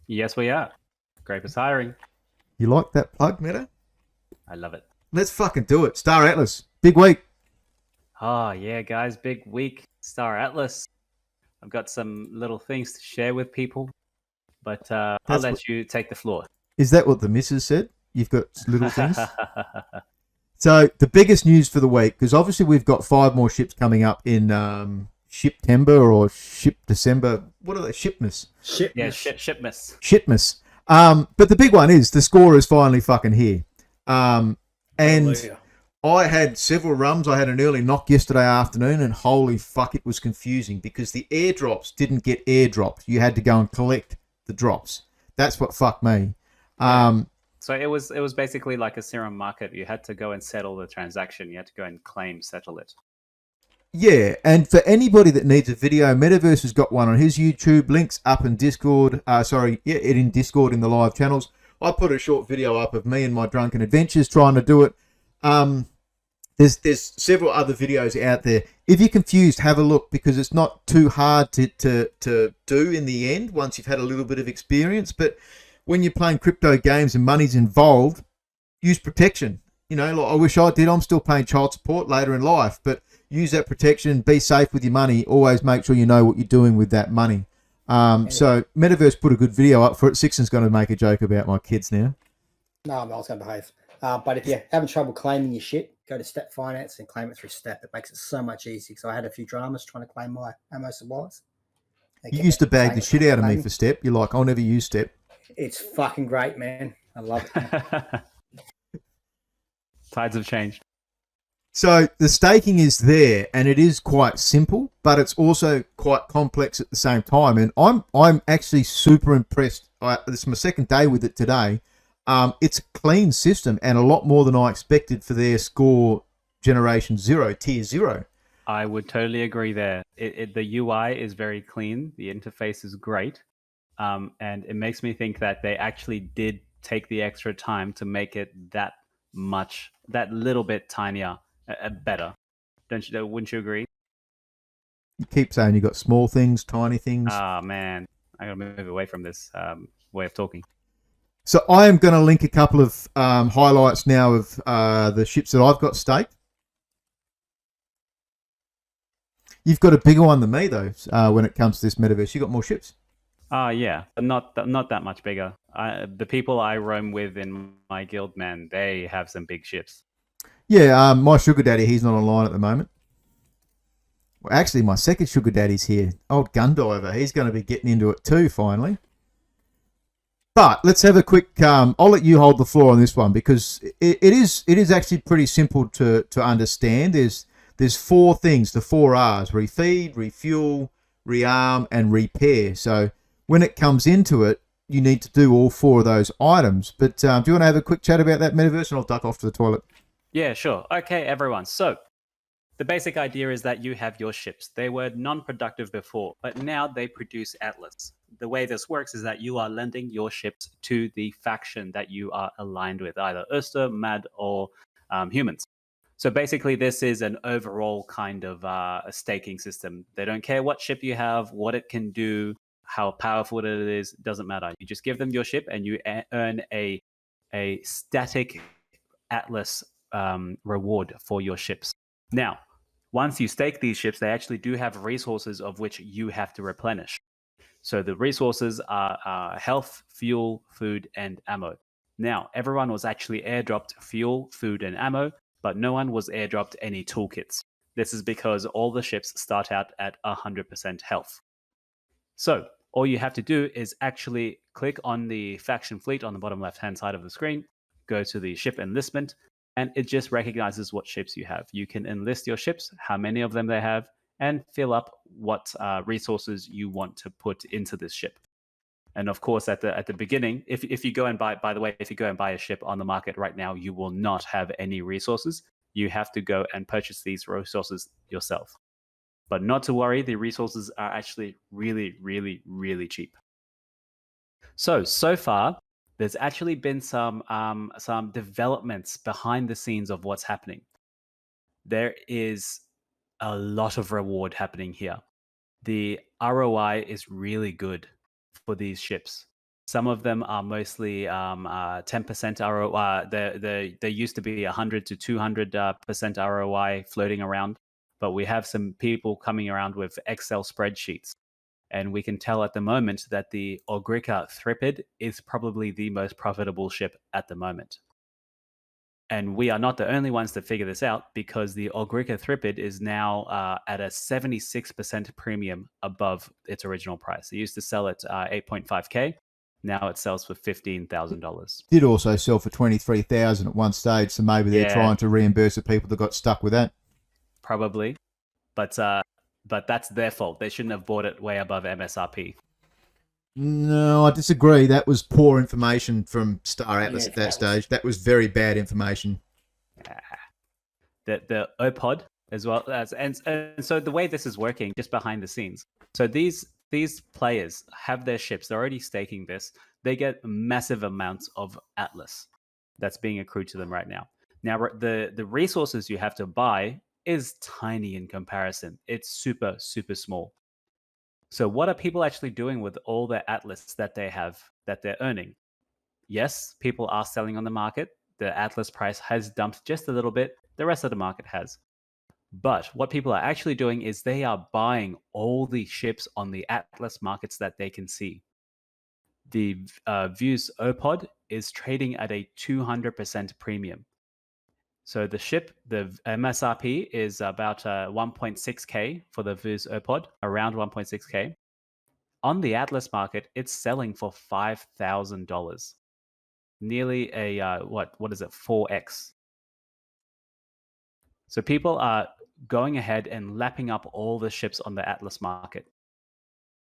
Yes, we are. Grape is hiring. You like that plug, Meta? I love it. Let's fucking do it. Star Atlas. Big week. Oh, yeah, guys. Big week. Star Atlas. I've got some little things to share with people, but I'll That's what. let you take the floor. Is that what the missus said? You've got little things? So, the biggest news for the week, because obviously we've got 5 more ships coming up in September or Ship December. What are they? Shipmas. Yeah, Shipness. shipmas. Shipmas. But the big one is the score is finally fucking here. And Hallelujah. I had several rums. I had an early knock yesterday afternoon, and holy fuck, it was confusing because the airdrops didn't get airdropped. You had to go and collect the drops. That's what fucked me. Yeah. Um, So it was basically like a serum market. You had to go and settle the transaction. You had to go and claim settle it. yeah, and for anybody that needs a video, Metaverse has got one on his YouTube. Links up in Discord. In Discord in the live channels. I put a short video up of me and my drunken adventures trying to do it. Um, there's several other videos out there. If you're confused, have a look because it's not too hard to do in the end once you've had a little bit of experience. But when you're playing crypto games and money's involved, use protection. You know, like I wish I did. I'm still paying child support later in life, but use that protection. Be safe with your money. Always make sure you know what you're doing with that money. And So Metaverse put a good video up for it. Sixton's going to make a joke about my kids now. no, I was going to behave. But if you're having trouble claiming your shit, go to Step Finance and claim it through Step. It makes it so much easier. Because I had a few dramas trying to claim my ammo supplies. They You kept used to bag saying the it shit was out of me claiming. for Step. You're like, I'll never use Step. It's fucking great, man. I love it. Tides have changed. So the staking is there, and it is quite simple, but it's also quite complex at the same time. And I'm actually super impressed. This is my second day with it today. It's a clean system and a lot more than I expected for their score generation zero, tier zero. I would totally agree there. The UI is very clean. The interface is great. And it makes me think that they actually did take the extra time to make it that little bit tinier, better. Don't you? Wouldn't you agree? You keep saying you got small things, tiny things. Ah, man, I gotta move away from this way of talking. So I am going to link a couple of highlights now of the ships that I've got staked. You've got a bigger one than me though. When it comes to this metaverse, you got more ships. Yeah, but not that much bigger. The people I roam with in my guild, man, they have some big ships. Yeah, my sugar daddy, he's not online at the moment. Well, actually, my second sugar daddy's here. Old Gundiver, he's going to be getting into it too finally. But let's have a quick. I'll let you hold the floor on this one because it is actually pretty simple to understand. There's 4 things, the 4 R's: refeed, refuel, rearm, and repair. So when it comes into it, you need to do all 4 of those items. But do you want to have a quick chat about that metaverse, and I'll duck off to the toilet. Yeah, sure. Okay, everyone. So the basic idea is that you have your ships. They were non-productive before, but now they produce Atlas. The way this works is that you are lending your ships to the faction that you are aligned with, either Urster, Mad, or humans. So basically, this is an overall kind of a staking system. They don't care what ship you have, what it can do, how powerful it is. It doesn't matter. You just give them your ship, and you earn a static Atlas reward for your ships. Now, once you stake these ships, they actually do have resources of which you have to replenish. So the resources are health, fuel, food, and ammo. Now, everyone was actually airdropped fuel, food, and ammo, but no one was airdropped any toolkits. This is because all the ships start out at 100% health. So all you have to do is actually click on the faction fleet on the bottom left-hand side of the screen, go to the ship enlistment, and it just recognizes what ships you have. You can enlist your ships, how many of them they have, and fill up what resources you want to put into this ship. And of course, at the beginning, if you go and buy, by the way, if you go and buy a ship on the market right now, you will not have any resources. You have to go and purchase these resources yourself. But not to worry, the resources are actually really, really, really cheap. So far, there's actually been some developments behind the scenes of what's happening. There is a lot of reward happening here. The ROI is really good for these ships. Some of them are mostly 10% ROI. There used to be 100 to 200% ROI floating around, but we have some people coming around with Excel spreadsheets. And we can tell at the moment that the Ogrica Thripid is probably the most profitable ship at the moment. And we are not the only ones to figure this out, because the Ogrica Thripid is now at a 76% premium above its original price. It used to sell at 8.5K. Now it sells for $15,000. Did also sell for 23,000 at one stage, so maybe they're Yeah. trying to reimburse the people that got stuck with that. Probably. But that's their fault. They shouldn't have bought it way above MSRP. No, I disagree. That was poor information from Star Atlas Yeah, at that stage. That was very bad information. The OPOD as well as, and so the way this is working just behind the scenes. So these players have their ships. They're already staking this. They get massive amounts of Atlas that's being accrued to them right now. Now the resources you have to buy is tiny in comparison. It's super, super small. So what are people actually doing with all the Atlas that they have, that they're earning? Yes, people are selling on the market. The Atlas price has dumped just a little bit. The rest of the market has. But what people are actually doing is they are buying all the ships on the Atlas markets that they can see. The Views OPOD is trading at a 200% premium. So the ship, the MSRP is about 1.6K for the Views OPOD, around 1.6K. On the Atlas market, it's selling for $5,000. Nearly a, what is it, 4x. So people are going ahead and lapping up all the ships on the Atlas market.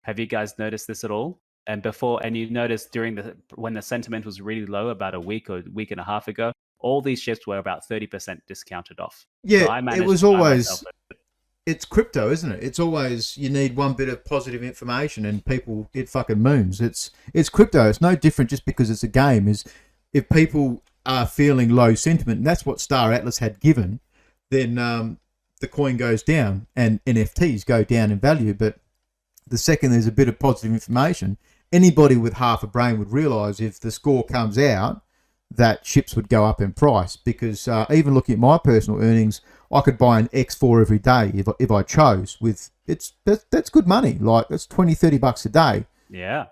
Have you guys noticed this at all? And you noticed when the sentiment was really low about a week or week and a half ago, all these ships were about 30% discounted off. Yeah, So it was always, it's crypto, isn't it? It's always, you need one bit of positive information and people, it fucking moons. It's crypto. It's no different just because it's a game. Is if people are feeling low sentiment, and that's what Star Atlas had given, then the coin goes down and NFTs go down in value. But the second there's a bit of positive information, anybody with half a brain would realise if the score comes out that ships would go up in price. Because even looking at my personal earnings, I could buy an X4 every day if I chose. That's good money. Like that's $20-$30 a day. Yeah.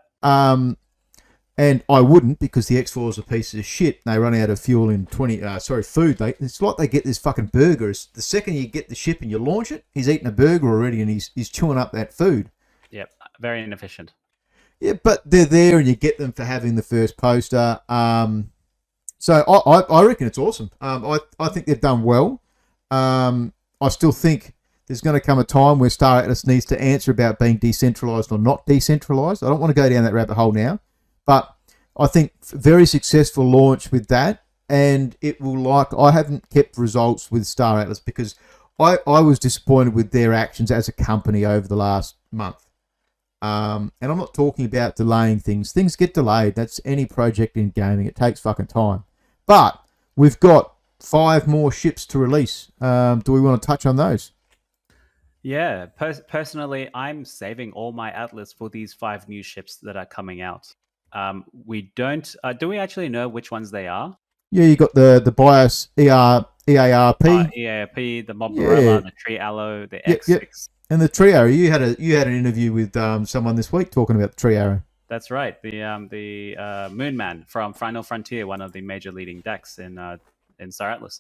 And I wouldn't, because the X4 is a piece of shit. They run out of fuel in food. It's like they get this fucking burger. The second you get the ship and you launch it, he's eating a burger already and he's chewing up that food. Yep, very inefficient. Yeah, but they're there and you get them for having the first poster. So I reckon it's awesome. I think they've done well. I still think there's going to come a time where Star Atlas needs to answer about being decentralized or not decentralized. I don't want to go down that rabbit hole now. But I think very successful launch with that, and it will I haven't kept results with Star Atlas because I was disappointed with their actions as a company over the last month. And I'm not talking about delaying things. Things get delayed. That's any project in gaming. It takes fucking time. But we've got 5 more ships to release. Do we want to touch on those? Yeah, personally, I'm saving all my Atlas for these 5 new ships that are coming out. We don't. Do we actually know which ones they are? Yeah, you got the BIOS EARP, EARP, the Mobarella, the Tree Aloe, the X6. Yep. And the Tree Arrow. You had an interview with someone this week talking about the Tree Arrow. That's right. The Moonman from Final Frontier, one of the major leading decks in Star Atlas.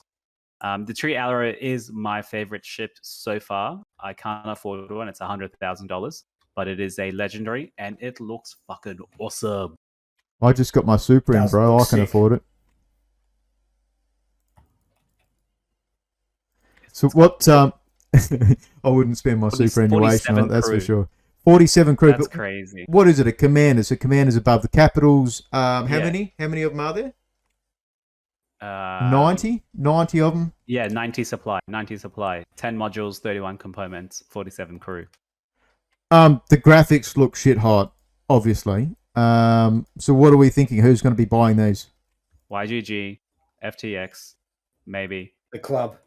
The Tree Arrow is my favorite ship so far. I can't afford one. It's $100,000, but it is a legendary and it looks fucking awesome. I just got my super in, bro. I can afford it. So what? I wouldn't spend my superannuation on it. That's for sure. 47 crew. That's crazy. What is it? A commander? So commanders above the capitals. How many? How many of them are there? 90 of them. Yeah, 90 supply. 10 modules, 31 components, 47 crew. The graphics look shit hot, obviously. So what are we thinking? Who's going to be buying these? YGG, FTX, maybe. The club.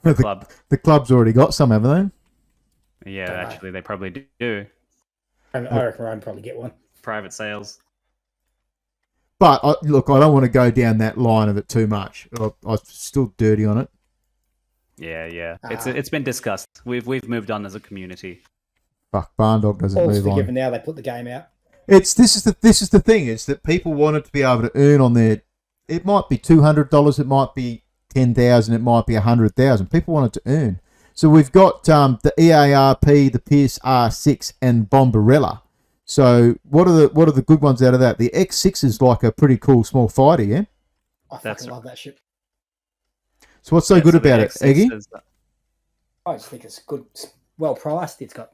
The club's already got some, haven't they? Yeah, actually, they probably do. I reckon I'd probably get one. Private sales. But look, I don't want to go down that line of it too much. I'm still dirty on it. Yeah. It's been discussed. We've moved on as a community. Fuck, Barndog doesn't All's move forgiven on. now. They put the game out. This is the thing, is that people wanted to be able to earn on their. It might be $200, it might be 10,000, it might be 100,000. People wanted to earn. So we've got the EARP, the Pierce R6, and Bombarella. So what are the good ones out of that? The X6 is like a pretty cool small fighter, yeah. I fucking love that ship. So what's so good about it, Eggy? I just think it's good, well priced. It's got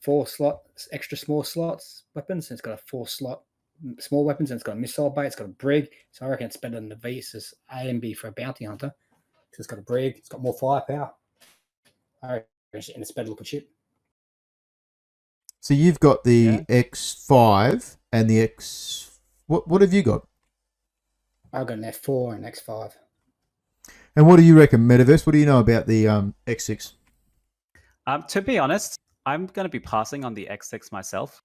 4 slots, extra small slots weapons, and it's got a 4 slot small weapons, and it's got a missile bay. It's got a brig, so I reckon it's better than the Visas A and B for a bounty hunter. So it's got a brig. It's got more firepower. I reckon it's a better looking ship. So you've got the X5 and the X. What have you got? I've got an F4 and X5. And what do you reckon, Metaverse? What do you know about the X6? To be honest, I'm going to be passing on the X6 myself.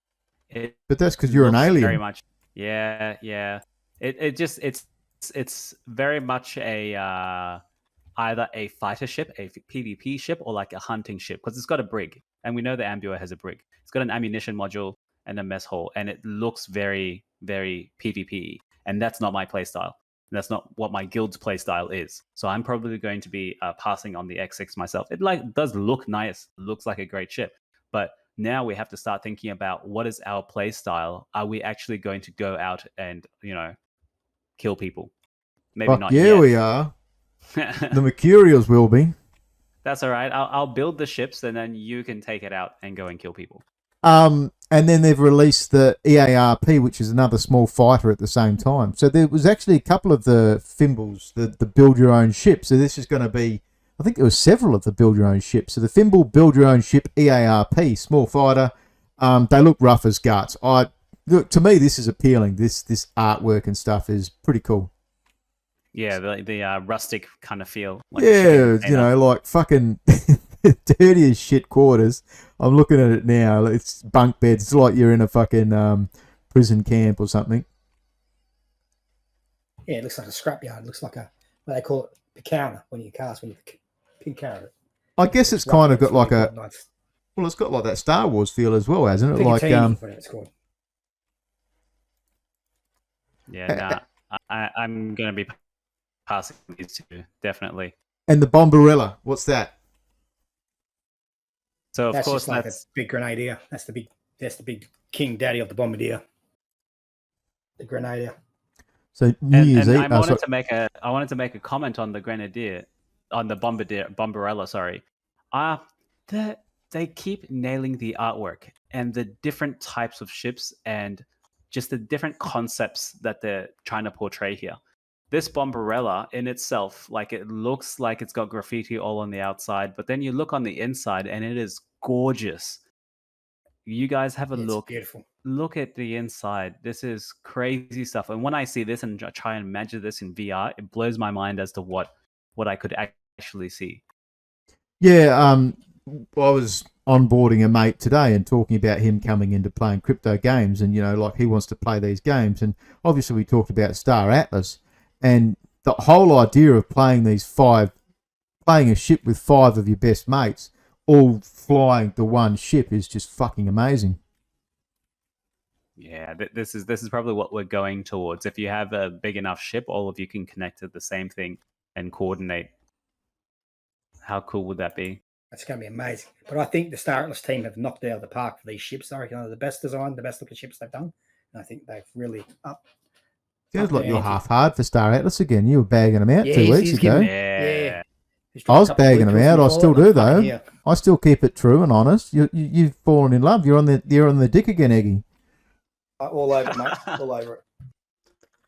But that's because you're an alien. Very much. Yeah. It's very much a either a fighter ship, a PvP ship, or like a hunting ship, because it's got a brig, and we know the Ambua has a brig. It's got an ammunition module and a mess hall, and it looks very, very PvP, and that's not my playstyle. That's not what my guild's playstyle is. So I'm probably going to be passing on the X6 myself. It does look nice, looks like a great ship, but now we have to start thinking about what is our playstyle. Are we actually going to go out and kill people? Maybe not. Yeah, we are. The Mercurials will be. That's all right. I'll build the ships, and then you can take it out and go and kill people. And then they've released the EARP, which is another small fighter at the same time. So there was actually a couple of the Fimbles, the build your own ship. So this is going to be, I think there were several of the build your own ships. So the Fimble build your own ship EARP, small fighter. They look rough as guts. Look, to me, this is appealing. This artwork and stuff is pretty cool. Yeah, the rustic kind of feel. Like like fucking dirty as shit quarters. I'm looking at it now. It's bunk beds. It's like you're in a fucking prison camp or something. Yeah, it looks like a scrapyard. It looks like what they call it, picarna when you picarna it. I guess it's kind of got like a... Nice. Well, it's got like that Star Wars feel as well, hasn't it? Like whatever it's called. Yeah, I'm going to be passing these two, definitely. And the Bombarella, what's that? So of course that's a big grenadier. That's the big king daddy of the bombardier. The grenadier. So I wanted to make a comment on the grenadier, on the bombarella. Sorry, they keep nailing the artwork and the different types of ships and just the different concepts that they're trying to portray here. This Bombarella in itself, like, it looks like it's got graffiti all on the outside, but then you look on the inside and it is gorgeous. You guys have a look. Beautiful. Look at the inside. This is crazy stuff. And when I see this and try and imagine this in VR, it blows my mind as to what I could actually see. Yeah, I was onboarding a mate today and talking about him coming into playing crypto games, and like he wants to play these games, and obviously we talked about Star Atlas. And the whole idea of playing a ship with 5 of your best mates, all flying the one ship, is just fucking amazing. Yeah, this is probably what we're going towards. If you have a big enough ship, all of you can connect to the same thing and coordinate. How cool would that be? That's going to be amazing. But I think the Star Atlas team have knocked it out of the park for these ships. I reckon they're the best designed, the best looking ships they've done. And I think they've really upped. Sounds like you're half hard for Star Atlas again. You were bagging them out 2 weeks ago. Yeah. I was bagging them out. I still do though. Yeah. I still keep it true and honest. You've fallen in love. You're on the dick again, Eggy. All over, mate. All over it.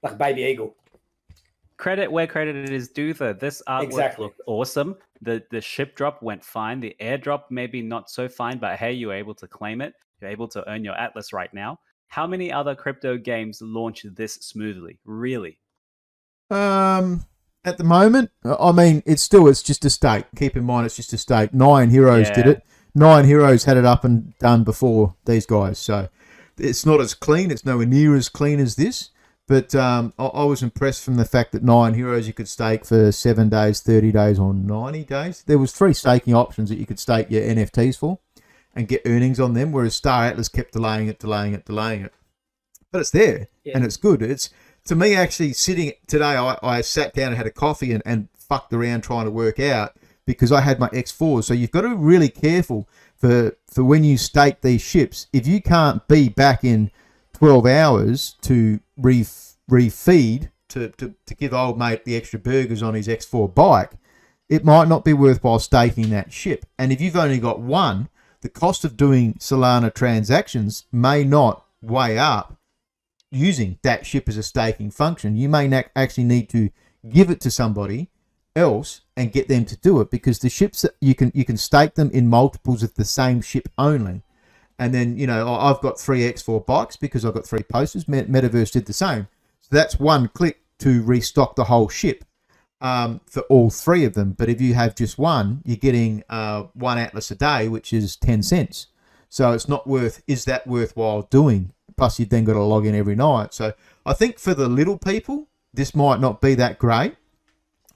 Like a baby eagle. Credit where credit is due, though. This artwork looked awesome. The ship drop went fine. The airdrop maybe not so fine, but hey, you were able to claim it. You're able to earn your Atlas right now. How many other crypto games launch this smoothly? Really? At the moment, I mean, it's just a state. Keep in mind, it's just a state. 9 Heroes did it. 9 Heroes had it up and done before these guys. So it's not as clean. It's nowhere near as clean as this. But I was impressed from the fact that 9 Heroes you could stake for 7 days, 30 days, or 90 days. There was 3 staking options that you could stake your NFTs for and get earnings on them, whereas Star Atlas kept delaying it. But it's there, and it's good. It's, to me, actually sitting today, I sat down and had a coffee and fucked around trying to work out, because I had my X4s. So you've got to be really careful for when you stake these ships. If you can't be back in 12 hours to refeed to give old mate the extra burgers on his X4 bike, it might not be worthwhile staking that ship. And if you've only got one, the cost of doing Solana transactions may not weigh up using that ship as a staking function. You may actually need to give it to somebody else and get them to do it, because the ships that you can stake them in multiples of the same ship only. And then, you know, I've got 3 X4 bikes because I've got 3 posters. Metaverse did the same. So that's one click to restock the whole ship for all 3 of them. But if you have just one, you're getting 1 Atlas a day, which is 10 cents. So it's not is that worthwhile doing? Plus, you've then got to log in every night. So I think for the little people, this might not be that great.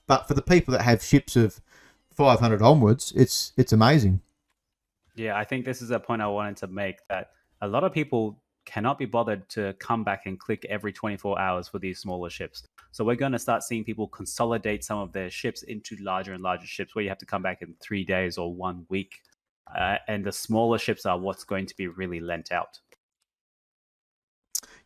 But for the people that have ships of 500 onwards, it's amazing. Yeah, I think this is a point I wanted to make, that a lot of people cannot be bothered to come back and click every 24 hours for these smaller ships. So we're going to start seeing people consolidate some of their ships into larger and larger ships where you have to come back in 3 days or 1 week. And the smaller ships are what's going to be really lent out.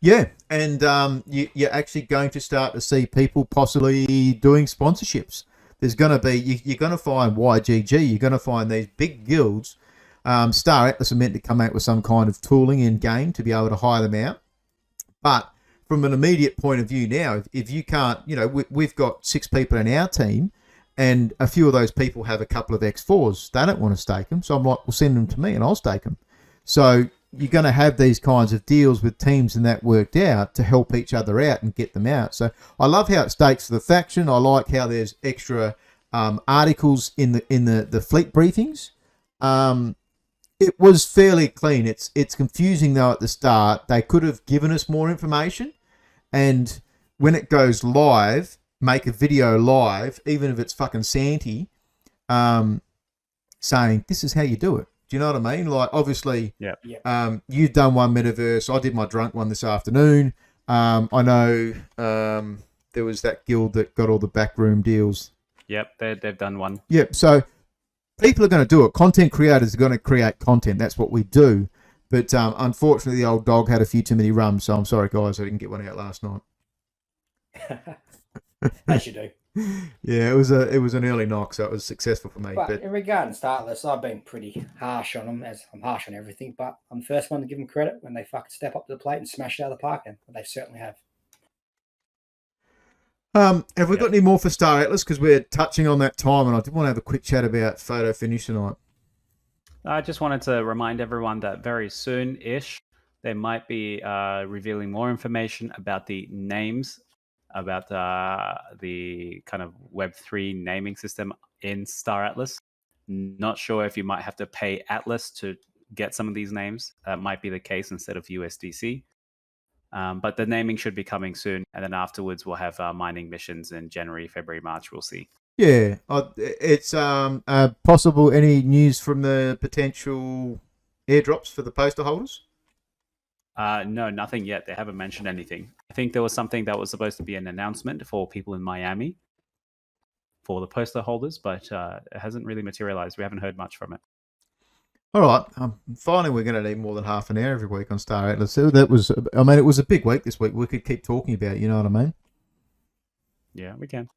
Yeah, and you're actually going to start to see people possibly doing sponsorships. There's going to be, you're going to find YGG, you're going to find these big guilds. Star Atlas are meant to come out with some kind of tooling in game to be able to hire them out. But from an immediate point of view now, if you can't, you know, we've got 6 people in our team, and a few of those people have a couple of X4s. They don't want to stake them, so I'm like, well, send them to me and I'll stake them. So you're going to have these kinds of deals with teams and that worked out to help each other out and get them out. So I love how it stakes for the faction. I like how there's extra articles in the fleet briefings. It was fairly clean. It's confusing though at the start. They could have given us more information, and when it goes live, make a video live, even if it's fucking Santy, saying this is how you do it. Do you know what I mean? Like, obviously, you've done one Metaverse. I did my drunk one this afternoon. I know there was that guild that got all the backroom deals. Yep, they've done one. Yep, so people are going to do it. Content creators are going to create content. That's what we do. But unfortunately, the old dog had a few too many rums, so I'm sorry, guys, I didn't get one out last night. As you do. Yeah, it was an early knock, so it was successful for me. But in regard to Atlas, I've been pretty harsh on them, as I'm harsh on everything. But I'm the first one to give them credit when they fucking step up to the plate and smash it out of the park, and they certainly have. Have we got any more for Star Atlas? Because we're touching on that time, and I did want to have a quick chat about photo finish tonight. I just wanted to remind everyone that very soon-ish, they might be revealing more information about the names, about the kind of Web3 naming system in Star Atlas. Not sure if you might have to pay Atlas to get some of these names. That might be the case instead of USDC. But the naming should be coming soon. And then afterwards, we'll have mining missions in January, February, March. We'll see. Yeah, it's possible. Any news from the potential airdrops for the poster holders? No, nothing yet. They haven't mentioned anything. I think there was something that was supposed to be an announcement for people in Miami for the poster holders, but it hasn't really materialized. We haven't heard much from it. All right. Finally, we're going to need more than half an hour every week on Star Atlas. So that was, I mean, it was a big week this week. We could keep talking about it, you know what I mean? Yeah, we can.